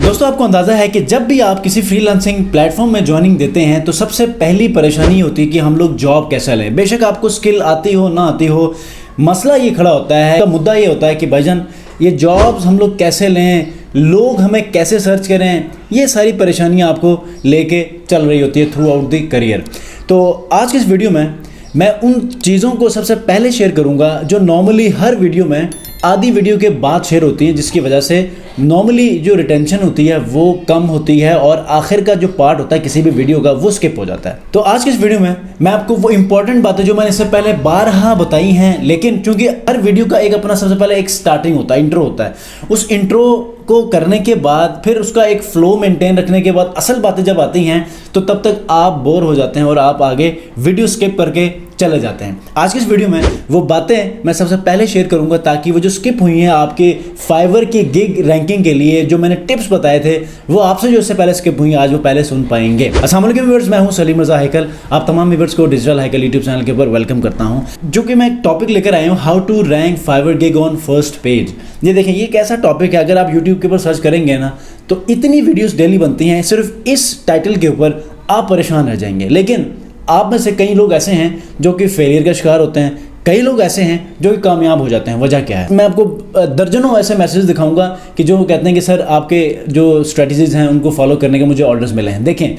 दोस्तों आपको अंदाज़ा है कि जब भी आप किसी फ्रीलांसिंग प्लेटफॉर्म में ज्वाइनिंग देते हैं तो सबसे पहली परेशानी होती है कि हम लोग जॉब कैसे लें। बेशक आपको स्किल आती हो ना आती हो, मसला ये खड़ा होता है, मुद्दा ये होता है कि भाईजान ये जॉब्स हम लोग कैसे लें, लोग हमें कैसे सर्च करें, ये सारी परेशानियाँ आपको लेके चल रही होती है थ्रू आउट द करियर। तो आज के इस वीडियो में मैं उन चीज़ों को सबसे पहले शेयर करूंगा जो नॉर्मली हर वीडियो में आधी वीडियो के बाद शेयर होती हैं, जिसकी वजह से नॉर्मली जो रिटेंशन होती है वो कम होती है और आखिर का जो पार्ट होता है किसी भी वीडियो का वो स्किप हो जाता है। तो आज के इस वीडियो में मैं आपको वो इंपॉर्टेंट बातें जो मैंने इससे पहले बारहा बताई हैं, लेकिन चूंकि हर वीडियो का एक अपना सबसे पहले एक स्टार्टिंग होता है, इंट्रो होता है, उस इंट्रो को करने के बाद फिर उसका एक फ्लो मेंटेन रखने के बाद असल बातें जब आती हैं तो तब तक आप बोर हो जाते हैं और आप आगे वीडियो स्किप करके चले जाते हैं। आज की इस वीडियो में वो बातें मैं सबसे पहले शेयर करूंगा ताकि वो जो स्किप हुई हैं आपके फाइवर की गिग रैंकिंग के लिए जो मैंने टिप्स बताए थे वो आपसे जो इससे पहले स्किप हुई आज वो पहले सुन पाएंगे। अस्सलाम वालेकुम व्यूअर्स, मैं हूं सलीम रज़ा हैकल। आप तमाम व्यूअर्स को डिजिटल हैकल यूट्यूब चैनल के ऊपर वेलकम करता हूं, जो कि मैं एक टॉपिक लेकर आया हूं, how to rank Fiverr gig on first page. ये देखें, ये कैसा टॉपिक है, अगर आप यूट्यूब के ऊपर सर्च करेंगे ना तो इतनी वीडियोस डेली बनती हैं सिर्फ इस टाइटल के ऊपर, आप परेशान रह जाएंगे। लेकिन आप में से कई लोग ऐसे हैं जो कि फेलियर का शिकार होते हैं, कई लोग ऐसे हैं जो कि कामयाब हो जाते हैं। वजह क्या है, मैं आपको दर्जनों ऐसे मैसेज दिखाऊंगा कि जो कहते हैं कि सर आपके जो स्ट्रेटजीज हैं उनको फॉलो करने के मुझे ऑर्डर्स मिले हैं। देखें,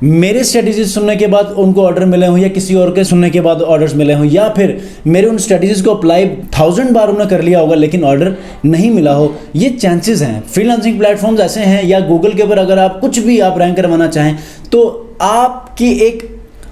मेरे स्ट्रेटजीज सुनने के बाद उनको ऑर्डर मिले हों या किसी और के सुनने के बाद ऑर्डर्स मिले हों, या फिर मेरे उन स्ट्रेटजीज को अप्लाई 1000 बार उन्होंने कर लिया होगा लेकिन ऑर्डर नहीं मिला हो, ये चांसेस हैं। फ्रीलांसिंग प्लेटफॉर्म्स ऐसे हैं, या गूगल के ऊपर अगर आप कुछ भी आप रैंक करवाना चाहें तो आपकी एक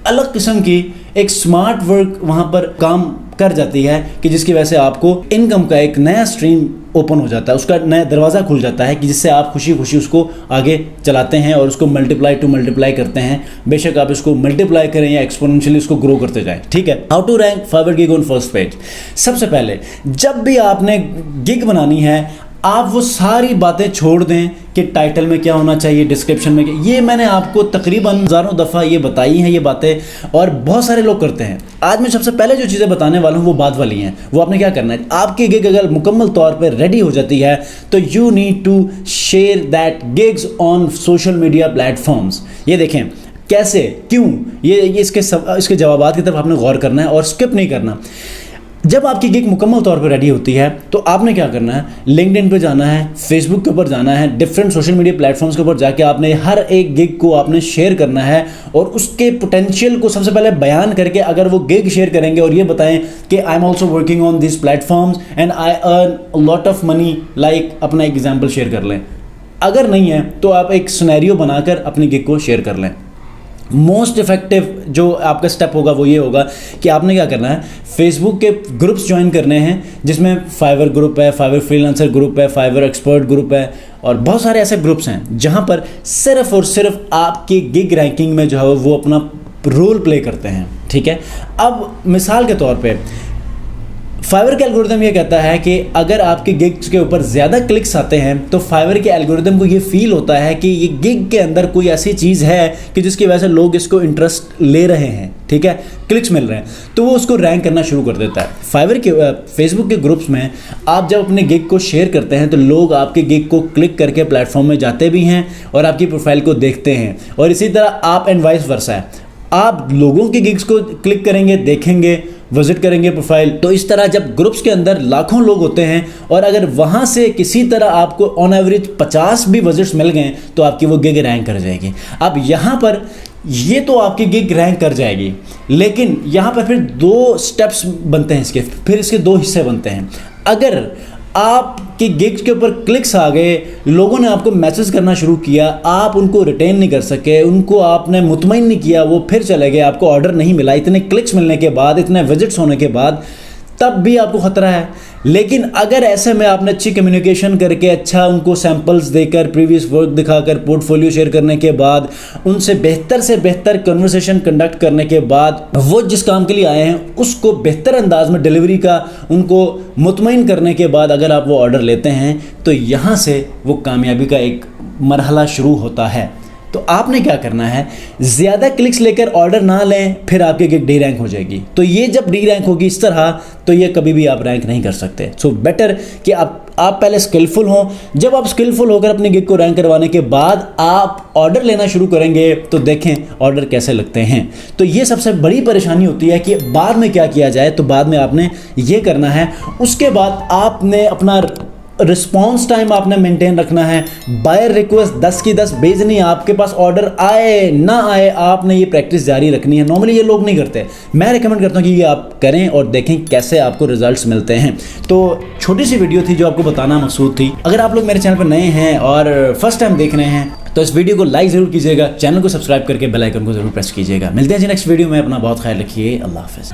अलग किस्म की एक स्मार्ट वर्क वहाँ पर काम कर जाती है कि जिसकी वजह से आपको इनकम का एक नया स्ट्रीम ओपन हो जाता है, उसका नया दरवाज़ा खुल जाता है कि जिससे आप खुशी खुशी उसको आगे चलाते हैं और उसको मल्टीप्लाई करते हैं। बेशक आप इसको मल्टीप्लाई करें या एक्सपोनेंशियली उसको ग्रो करते जाएं। ठीक है, how to rank Fiverr gig on first page. सबसे पहले जब भी आपने गिग बनानी है आप वो सारी बातें छोड़ दें कि टाइटल में क्या होना चाहिए, डिस्क्रिप्शन में क्या। ये मैंने आपको तकरीबन हज़ारों दफ़ा ये बताई हैं ये बातें, और बहुत सारे लोग करते हैं। आज मैं सबसे पहले जो चीज़ें बताने वाला हूँ वो बाद वाली हैं। वो आपने क्या करना है, आपकी गिग अगर मुकम्मल तौर पर रेडी हो जाती है तो you need to share that gigs on social media platforms. ये देखें कैसे, क्यों, ये इसके जवाबात की तरफ आपने गौर करना है और स्किप नहीं करना। जब आपकी गिग मुकम्मल तौर पर रेडी होती है तो आपने क्या करना है, लिंक्डइन पे जाना है, फेसबुक के ऊपर जाना है, डिफरेंट सोशल मीडिया प्लेटफॉर्म्स के ऊपर जाके आपने हर एक गिग को आपने शेयर करना है और उसके पोटेंशियल को सबसे पहले बयान करके अगर वो गिग शेयर करेंगे और ये बताएं कि I am also working on this platforms and I earn a lot of money, like अपना एक एग्जाम्पल शेयर कर लें। अगर नहीं है तो आप एक सिनेरियो बनाकर अपनी गिग को शेयर कर लें। मोस्ट इफेक्टिव जो आपका स्टेप होगा वो ये होगा कि आपने क्या करना है, फेसबुक के ग्रुप्स ज्वाइन करने हैं जिसमें फाइवर ग्रुप है, फाइवर फ्रीलांसर ग्रुप है, फाइवर एक्सपर्ट ग्रुप है और बहुत सारे ऐसे ग्रुप्स हैं जहां पर सिर्फ और सिर्फ आपकी गिग रैंकिंग में जो है वो अपना रोल प्ले करते हैं। ठीक है, अब मिसाल के तौर पे फाइवर के एल्गोरिदम ये कहता है कि अगर आपके गिग्स के ऊपर ज़्यादा क्लिक्स आते हैं तो फाइवर के एल्गोरिदम को ये फील होता है कि ये गिग के अंदर कोई ऐसी चीज़ है कि जिसकी वजह से लोग इसको इंटरेस्ट ले रहे हैं। ठीक है, क्लिक्स मिल रहे हैं तो वो उसको रैंक करना शुरू कर देता है। फाइवर के फेसबुक के ग्रुप्स में आप जब अपने गिग को शेयर करते हैं तो लोग आपके गिग को क्लिक करके प्लेटफॉर्म में जाते भी हैं और आपकी प्रोफाइल को देखते हैं, और इसी तरह आप एंड वाइस वर्सा है, आप लोगों के गिग्स को क्लिक करेंगे, देखेंगे, विजिट करेंगे प्रोफाइल। तो इस तरह जब ग्रुप्स के अंदर लाखों लोग होते हैं और अगर वहाँ से किसी तरह आपको ऑन एवरेज 50 भी विजिट्स मिल गए तो आपकी वो गिग रैंक कर जाएगी। अब यहाँ पर ये तो आपकी गिग रैंक कर जाएगी, लेकिन यहाँ पर फिर 2 स्टेप्स बनते हैं इसके, फिर इसके 2 हिस्से बनते हैं। अगर आपके गिग्स के ऊपर क्लिक्स आ गए, लोगों ने आपको मैसेज करना शुरू किया, आप उनको रिटेन नहीं कर सके, उनको आपने मुतमईन नहीं किया, वो फिर चले गए, आपको ऑर्डर नहीं मिला, इतने क्लिक्स मिलने के बाद, इतने विजिट्स होने के बाद, तब भी आपको ख़तरा है। लेकिन अगर ऐसे में आपने अच्छी कम्युनिकेशन करके, अच्छा उनको सैंपल्स देकर, प्रीवियस वर्क दिखाकर, पोर्टफोलियो शेयर करने के बाद, उनसे बेहतर से बेहतर कन्वर्सेशन कंडक्ट करने के बाद, वो जिस काम के लिए आए हैं उसको बेहतर अंदाज में डिलीवरी का उनको मुतमईन करने के बाद अगर आप वो ऑर्डर लेते हैं तो यहाँ से वो कामयाबी का एक मरहला शुरू होता है। तो आपने क्या करना है, ज़्यादा क्लिक्स लेकर ऑर्डर ना लें, फिर आपकी गिग डी रैंक हो जाएगी। तो ये जब डी रैंक होगी इस तरह, तो ये कभी भी आप रैंक नहीं कर सकते। सो बेटर कि आप आप पहले स्किलफुल हो। जब आप स्किलफुल होकर अपने गिग को रैंक करवाने के बाद आप ऑर्डर लेना शुरू करेंगे तो देखें ऑर्डर कैसे लगते हैं। तो ये सबसे बड़ी परेशानी होती है कि बाद में क्या किया जाए। तो बाद में आपने ये करना है, उसके बाद आपने अपना रिस्पॉन्स टाइम आपने मेंटेन रखना है। बायर रिक्वेस्ट 10 की 10 भेजनी, आपके पास ऑर्डर आए ना आए आपने ये प्रैक्टिस जारी रखनी है। नॉर्मली ये लोग नहीं करते, मैं रिकमेंड करता हूँ कि ये आप करें और देखें कैसे आपको रिजल्ट्स मिलते हैं। तो छोटी सी वीडियो थी जो आपको बताना मकसूद थी। अगर आप लोग मेरे चैनल पर नए हैं और फर्स्ट टाइम देख रहे हैं तो इस वीडियो को लाइक जरूर कीजिएगा, चैनल को सब्सक्राइब करके बेल आइकन को जरूर प्रेस कीजिएगा। मिलते हैं जी नेक्स्ट वीडियो में। अपना बहुत ख्याल रखिए। अल्लाह हाफिज़।